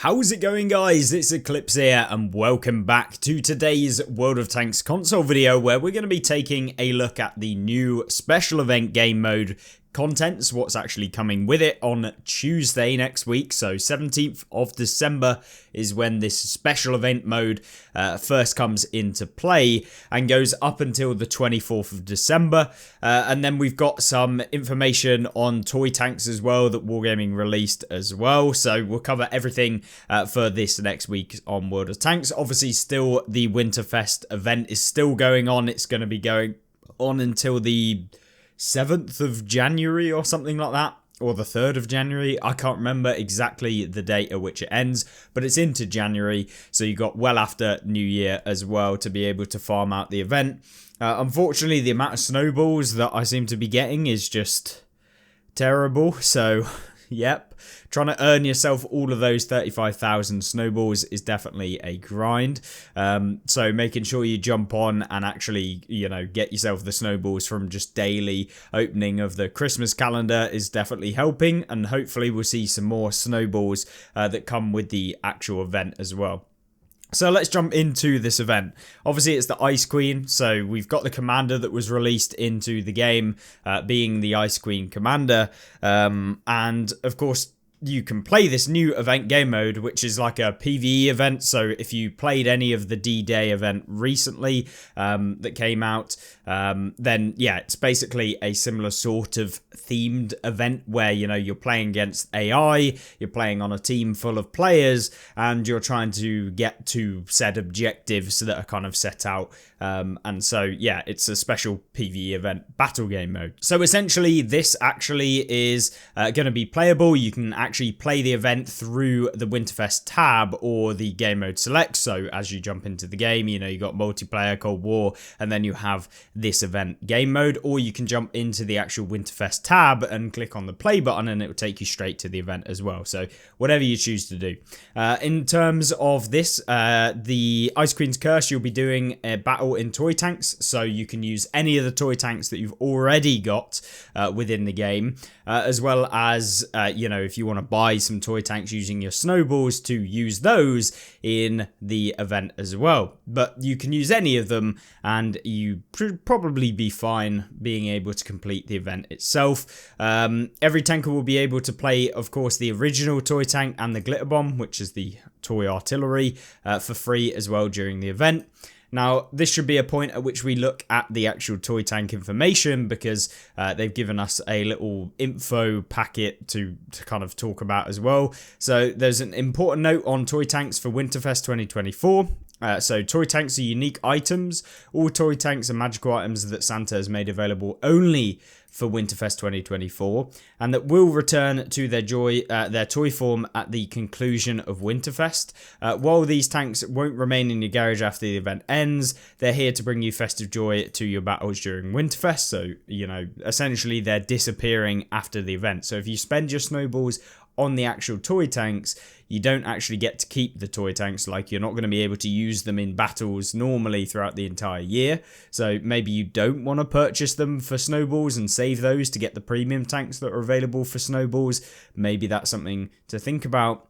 How's it going, guys? It's Eclipse here and welcome back to today's World of Tanks console video, where we're going to be taking a look at the new special event game mode contents, what's actually coming with it on Tuesday next week. So 17th of December is when this special event mode first comes into play and goes up until the 24th of December. And then we've got some information on toy tanks as well that Wargaming released as well. So we'll cover everything for this next week on World of Tanks. Obviously, still the Winterfest event is still going on. It's going to be going on until the 7th of January or something like that, or the 3rd of January. I can't remember exactly the date at which it ends, but it's into January, so you got well after New Year as well to be able to farm out the event. Unfortunately, the amount of snowballs that I seem to be getting is just terrible, so yep, trying to earn yourself all of those 35,000 snowballs is definitely a grind. So making sure you jump on and actually, get yourself the snowballs from just daily opening of the Christmas calendar is definitely helping. And hopefully we'll see some more snowballs that come with the actual event as well. So let's jump into this event. Obviously, it's the Ice Queen. So we've got the commander that was released into the game, being the Ice Queen commander. And of course, you can play this new event game mode, which is like a PvE event. So if you played any of the D-Day event recently that came out, then yeah, it's basically a similar sort of themed event where, you're playing against AI, you're playing on a team full of players, and you're trying to get to said objectives that are kind of set out. And so, yeah, it's a special PvE event battle game mode. So essentially, this actually is going to be playable. You can actually play the event through the Winterfest tab or the game mode select. So as you jump into the game, you got multiplayer, Cold War, and then you have this event game mode, or you can jump into the actual Winterfest tab and click on the play button and it will take you straight to the event as well. So whatever you choose to do. In terms of this, the Ice Queen's Curse, you'll be doing a battle in toy tanks, so you can use any of the toy tanks that you've already got within the game, as well as if you want to buy some toy tanks using your snowballs, to use those in the event as well. But you can use any of them and you should probably be fine being able to complete the event itself. Every tanker will be able to play, of course, the original toy tank and the glitter bomb, which is the toy artillery, for free as well during the event. Now, this should be a point at which we look at the actual toy tank information, because they've given us a little info packet to kind of talk about as well. So there's an important note on toy tanks for Winterfest 2024. So toy tanks are unique items. All toy tanks are magical items that Santa has made available only for Winterfest 2024, and that will return to their toy form at the conclusion of Winterfest. While these tanks won't remain in your garage after the event ends, they're here to bring you festive joy to your battles during Winterfest. So, essentially they're disappearing after the event. So if you spend your snowballs on the actual toy tanks, you don't actually get to keep the toy tanks. Like, you're not going to be able to use them in battles normally throughout the entire year. So maybe you don't want to purchase them for snowballs and save those to get the premium tanks that are available for snowballs. Maybe that's something to think about.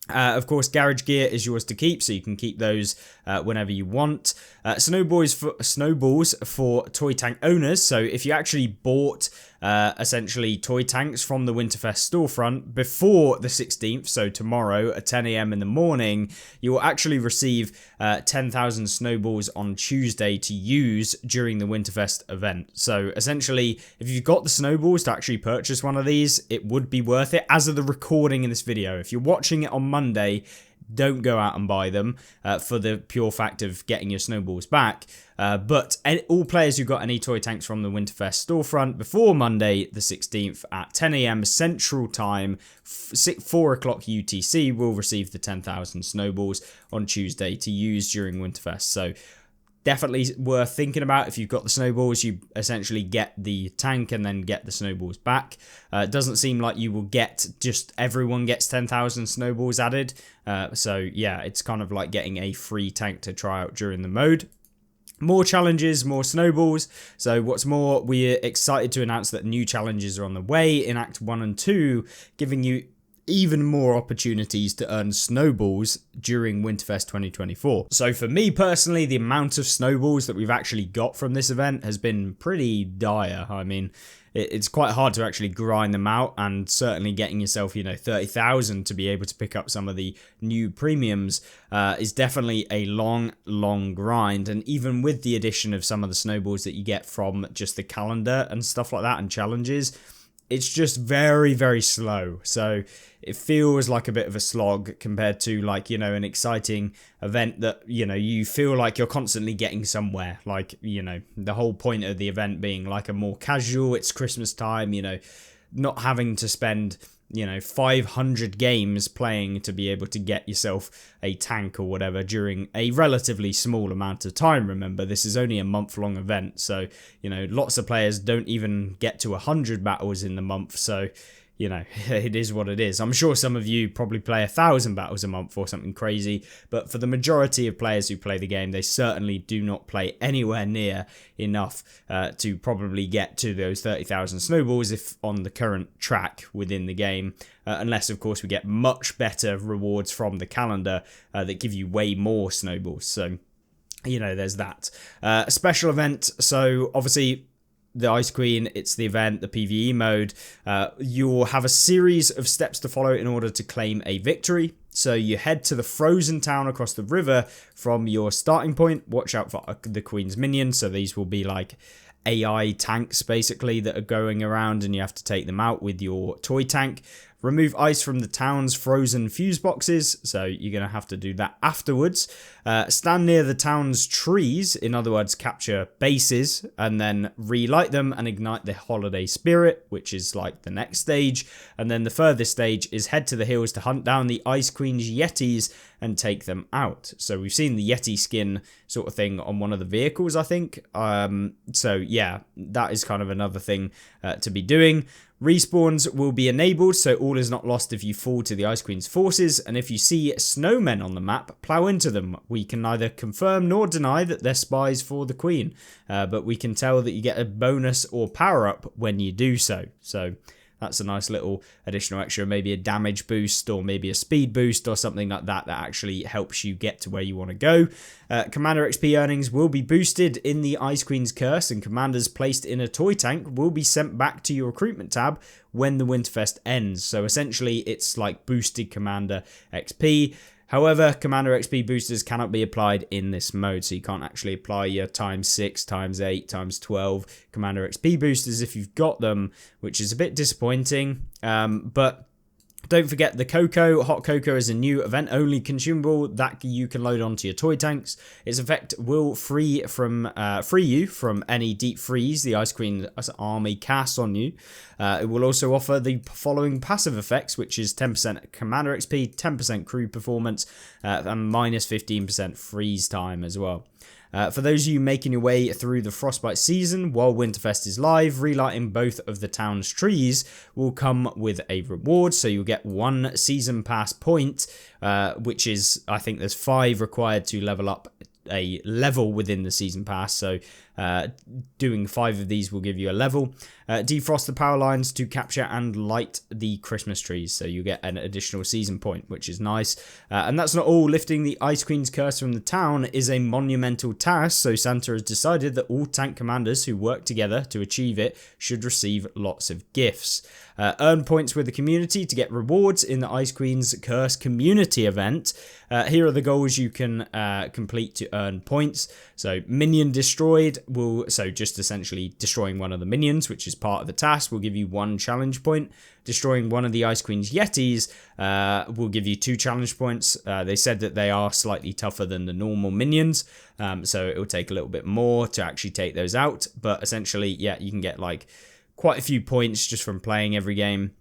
Of course, garage gear is yours to keep, so you can keep those whenever you want. Snowballs for toy tank owners. So if you actually bought essentially toy tanks from the Winterfest storefront before the 16th, so tomorrow at 10 a.m. in the morning, you will actually receive 10,000 snowballs on Tuesday to use during the Winterfest event. So essentially, if you've got the snowballs to actually purchase one of these, it would be worth it. As of the recording in this video, if you're watching it on Monday, don't go out and buy them for the pure fact of getting your snowballs back. But all players who got any toy tanks from the Winterfest storefront before Monday the 16th at 10 a.m. Central Time, 4 o'clock UTC, will receive the 10,000 snowballs on Tuesday to use during Winterfest. So definitely worth thinking about. If you've got the snowballs, you essentially get the tank and then get the snowballs back. It doesn't seem like you will get just everyone gets 10,000 snowballs added. So yeah, it's kind of like getting a free tank to try out during the mode. More challenges, more snowballs. So what's more, we're excited to announce that new challenges are on the way in Act 1 and 2, giving you even more opportunities to earn snowballs during Winterfest 2024. So for me personally, the amount of snowballs that we've actually got from this event has been pretty dire. I mean, it's quite hard to actually grind them out, and certainly getting yourself, 30,000 to be able to pick up some of the new premiums is definitely a long grind. And even with the addition of some of the snowballs that you get from just the calendar and stuff like that and challenges, it's just very slow. So it feels like a bit of a slog compared to an exciting event that, you feel like you're constantly getting somewhere. The whole point of the event being like a more casual, it's Christmas time, not having to spend 500 games playing to be able to get yourself a tank or whatever during a relatively small amount of time. Remember, this is only a month-long event, so, lots of players don't even get to 100 battles in the month, so, it is what it is. I'm sure some of you probably play 1,000 battles a month or something crazy, but for the majority of players who play the game, they certainly do not play anywhere near enough to probably get to those 30,000 snowballs if on the current track within the game, unless, of course, we get much better rewards from the calendar that give you way more snowballs. So, there's that. Special event, so obviously the Ice Queen, it's the event, the PvE mode. You'll have a series of steps to follow in order to claim a victory. So you head to the frozen town across the river from your starting point. Watch out for the Queen's minions. So these will be like AI tanks basically that are going around, and you have to take them out with your toy tank. Remove ice from the town's frozen fuse boxes, so you're going to have to do that afterwards. Stand near the town's trees, in other words, capture bases, and then relight them and ignite the holiday spirit, which is like the next stage. And then the furthest stage is head to the hills to hunt down the Ice Queen's Yetis and take them out. So we've seen the Yeti skin sort of thing on one of the vehicles, I think. So yeah, that is kind of another thing to be doing. Respawns will be enabled, so all is not lost if you fall to the Ice Queen's forces, and if you see snowmen on the map, plow into them. We can neither confirm nor deny that they're spies for the Queen, but we can tell that you get a bonus or power-up when you do so. So that's a nice little additional extra, maybe a damage boost or maybe a speed boost or something like that that actually helps you get to where you want to go. Commander XP earnings will be boosted in the Ice Queen's Curse, and commanders placed in a toy tank will be sent back to your recruitment tab when the Winterfest ends. So essentially it's like boosted Commander XP. However, Commander XP boosters cannot be applied in this mode, so you can't actually apply your times 6, times 8, times 12 Commander XP boosters if you've got them, which is a bit disappointing, but don't forget the cocoa. Hot cocoa is a new event-only consumable that you can load onto your toy tanks. Its effect will free you from any deep freeze the Ice Queen army casts on you. It will also offer the following passive effects, which is 10% Commander XP, 10% crew performance, and minus 15% freeze time as well. For those of you making your way through the Frostbite season while Winterfest is live, relighting both of the town's trees will come with a reward. So you'll get 1 season pass point, which is, I think there's 5 required to level up a level within the season pass, so doing 5 of these will give you a level. Defrost the power lines to capture and light the Christmas trees, so you get an additional season point, which is nice. And that's not all. Lifting the Ice Queen's Curse from the town is a monumental task, so Santa has decided that all tank commanders who work together to achieve it should receive lots of gifts. Earn points with the community to get rewards in the Ice Queen's Curse community event. Here are the goals you can complete to earn points. So minion destroyed so just essentially destroying one of the minions, which is part of the task, will give you 1 challenge point. Destroying one of the Ice Queen's Yetis will give you 2 challenge points. They said that they are slightly tougher than the normal minions, so it will take a little bit more to actually take those out. But essentially, yeah, you can get like quite a few points just from playing every game.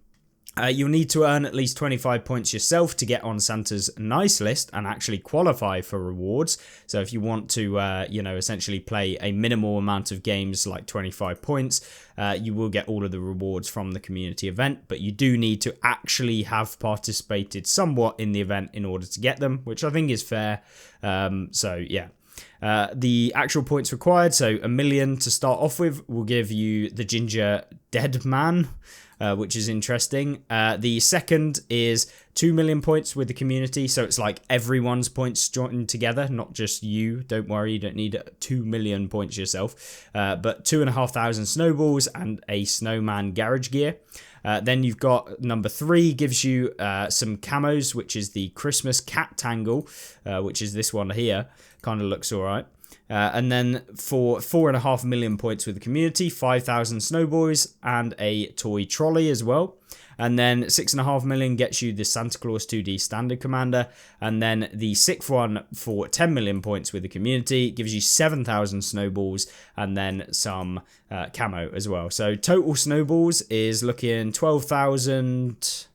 You'll need to earn at least 25 points yourself to get on Santa's nice list and actually qualify for rewards. So if you want to, essentially play a minimal amount of games like 25 points, you will get all of the rewards from the community event, but you do need to actually have participated somewhat in the event in order to get them, which I think is fair. So yeah. The actual points required, so 1 million to start off with, will give you the Ginger Dead Man, which is interesting. The second is 2 million points with the community, so it's like everyone's points joined together, not just you. Don't worry, you don't need 2 million points yourself, but 2,500 snowballs and a snowman garage gear. Then you've got number 3, gives you some camos, which is the Christmas cat tangle, which is this one here. Kind of looks alright. And then for 4.5 million points with the community, 5,000 snowboys and a toy trolley as well. And then 6.5 million gets you the Santa Claus 2D standard commander. And then the 6th one for 10 million points with the community gives you 7,000 snowballs and then some camo as well. So total snowballs is looking 12,000.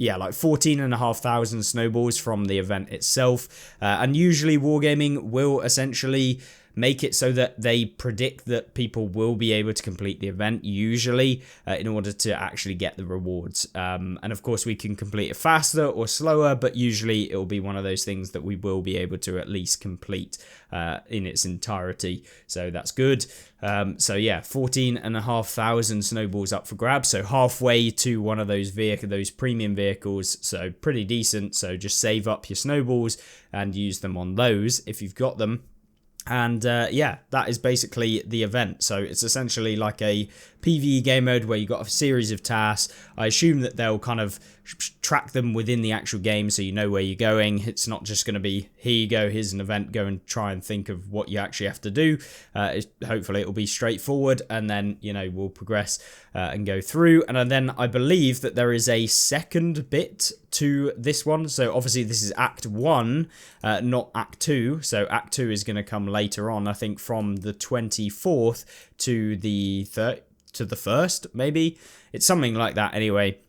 Yeah, like 14,500 snowballs from the event itself. And usually Wargaming will essentially make it so that they predict that people will be able to complete the event, usually, in order to actually get the rewards. And of course, we can complete it faster or slower, but usually it will be one of those things that we will be able to at least complete in its entirety. So that's good. So yeah, 14,500 snowballs up for grabs. So halfway to one of those premium vehicles. So pretty decent. So just save up your snowballs and use them on those if you've got them. And yeah, that is basically the event. So it's essentially like a PvE game mode where you've got a series of tasks. I assume that they'll kind of track them within the actual game so you know where you're going. It's not just going to be, here you go, here's an event, go and try and think of what you actually have to do. Hopefully it'll be straightforward, and then, you know, we'll progress and go through. And then I believe that there is a second bit to this one. So obviously this is Act 1, not Act 2. So Act 2 is going to come later on, I think from the 24th to the 1st, maybe. It's something like that anyway.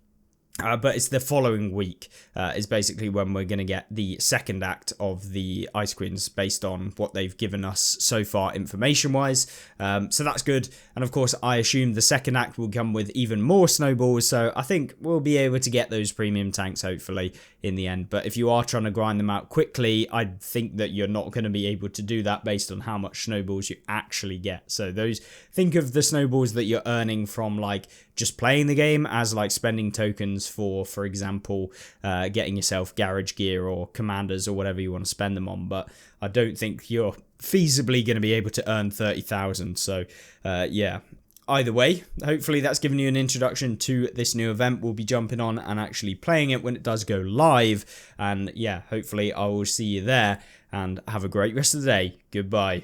But it's the following week is basically when we're going to get the second act of the Ice Queens based on what they've given us so far information-wise. So that's good. And of course, I assume the second act will come with even more snowballs. So I think we'll be able to get those premium tanks, hopefully, in the end. But if you are trying to grind them out quickly, I think that you're not going to be able to do that based on how much snowballs you actually get. So think of the snowballs that you're earning from like just playing the game as like spending tokens for example, getting yourself garage gear or commanders or whatever you want to spend them on. But I don't think you're feasibly going to be able to earn 30,000. So yeah, either way, hopefully that's given you an introduction to this new event. We'll be jumping on and actually playing it when it does go live. And yeah, hopefully I will see you there, and have a great rest of the day. Goodbye.